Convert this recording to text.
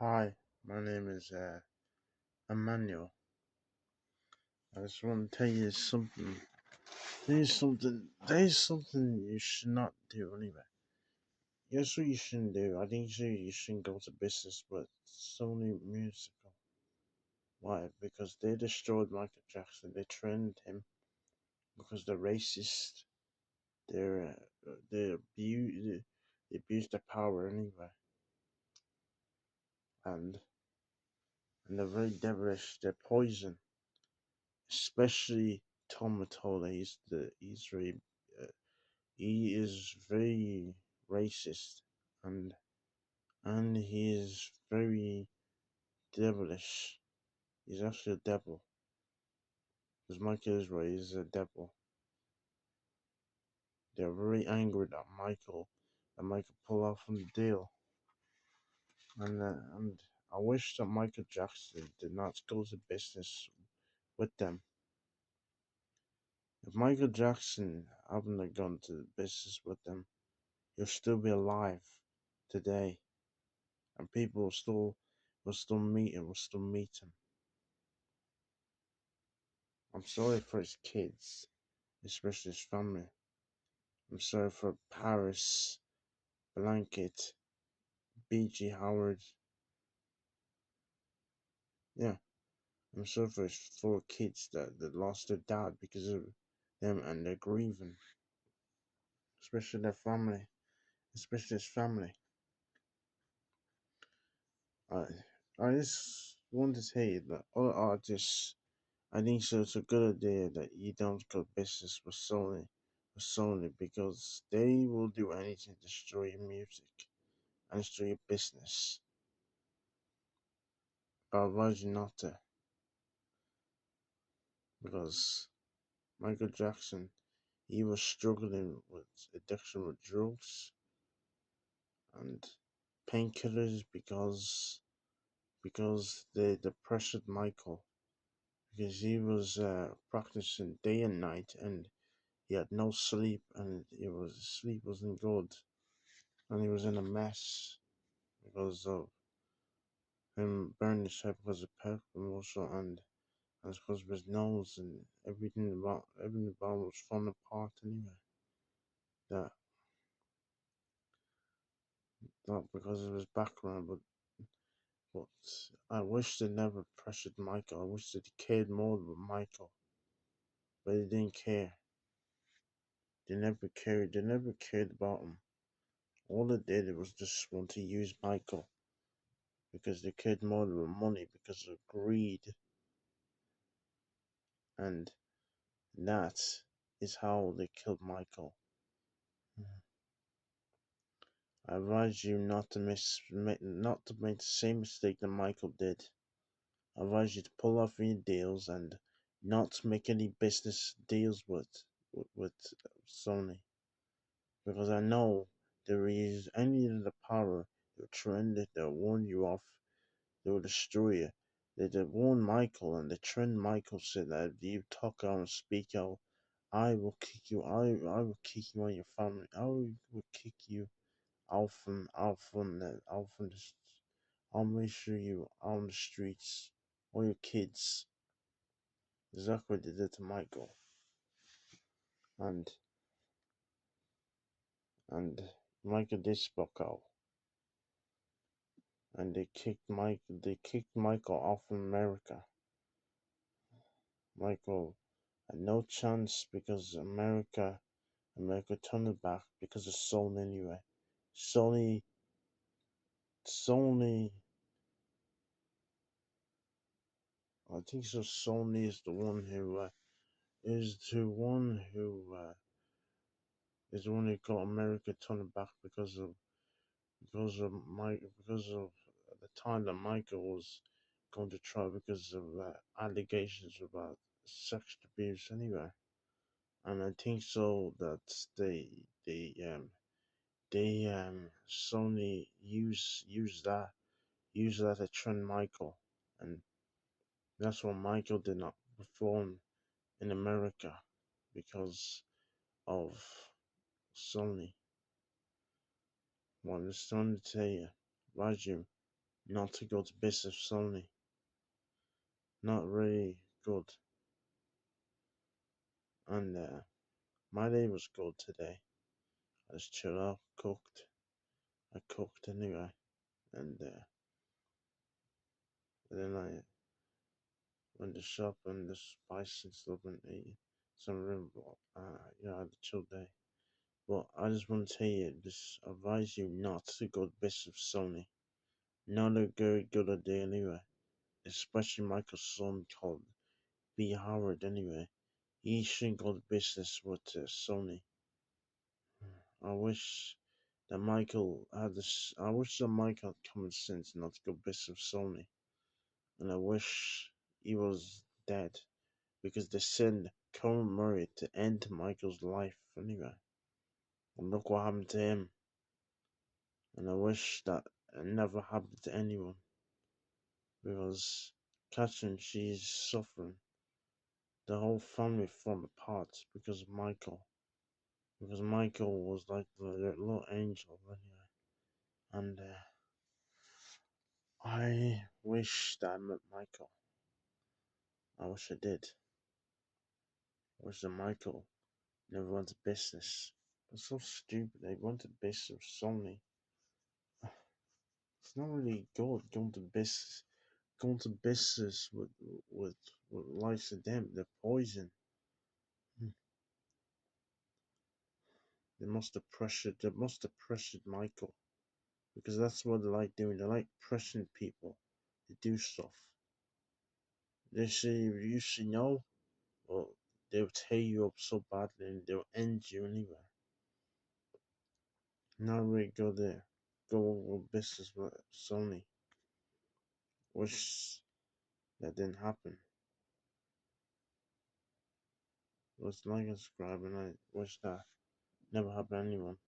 Hi, my name is Emmanuel. I just want to tell you something. There's something you should not do anyway. Here's what you shouldn't do. I think you shouldn't go to business with Sony Musical. Why? Because they destroyed Michael Jackson. They trained him because they're racist. They abuse their power anyway, and and they're very devilish. They're poison, especially Tom Mottola. Uh, he is very racist, and and he is very devilish. He's actually a devil. Because Michael Israel is a devil. They're very angry that Michael pulled off from the deal, and I wish that Michael Jackson did not go to business with them. If Michael Jackson hadn't gone to business with them, he'll still be alive today, and people will still meet him. I'm sorry for his kids, especially his family. I'm sorry for Paris, Blanket, B.G. Howard. Yeah, I'm sorry for his four kids that lost their dad because of them, and they're grieving, especially their family, especially his family. I, I just want to tell you that all artists, I think so it's a good idea that you don't go business with Sony because they will do anything to destroy your music and destroy your business. I advise you not to because Michael Jackson, he was struggling with addiction with drugs and painkillers because they pressured Michael because he was practicing day and night, and he had no sleep, and sleep wasn't good, and he was in a mess because of him burning his head because of petrol promotion, and it's because of his nose, and everything about him was falling apart anyway. That not because of his background, but I wish they never pressured Michael. I wish they cared more about Michael, but they didn't care. They never cared. They never cared about him. All they did was just want to use Michael because they cared more about money because of greed, and that is how they killed Michael. I advise you not to make the same mistake that Michael did. I advise you to pull off your deals and not make any business deals with Sony because I know there is any of the power they'll trend it, they'll warn you off, they will destroy you. They warned Michael, and they trend Michael said that if you talk out and speak out, I will kick you. I will kick you on your family. I will kick you out from the. I'll make sure you out on the streets, all your kids. Exactly what they did to Michael, and and Michael did spoke out, and they kicked Michael off from America. Michael had no chance because America turned it back because of Sony anyway. Sony Sony I think so Sony is the one who got America turned it back because of the time that Michael was going to trial because of allegations about sex abuse anyway. And I think so that Sony use that to trend Michael, and that's why Michael did not perform in America because of Sony. Well, I'm just trying to tell you, Raju, not to go to business Sony. Not really good. And my day was good today. I just chilled out, cooked. I cooked anyway, and then I went to shop and the spice and stuff and ate some rim. Yeah, I had a chill day. But I just want to tell you, just advise you not to go to business with Sony. Not a very good idea anyway. Especially Michael's son called B. Howard anyway. He shouldn't go to business with Sony. I wish that Michael had this. I wish that Michael had common sense not to go business with Sony. And I wish he was dead because they sent Colin Murray to end Michael's life anyway. And look what happened to him. And I wish that it never happened to anyone because Catherine, she's suffering. The whole family falling apart because of Michael. Because Michael was like the little angel anyway. And I wish that I met Michael. I wish I did. I wish that Michael never went to business. It's so stupid. They went to business with Sony. It's not really good going to business. Going to business with likes of them. They're poison. Hmm. They must have pressured. They must have pressured Michael because that's what they like doing. They like pressuring people to do stuff. They say you should know. Well, they'll tear you up so badly and they'll end you anyway. Not really go there. Go with business with Sony. Wish that didn't happen. Was like and subscribe and I wish that never happened to anyone.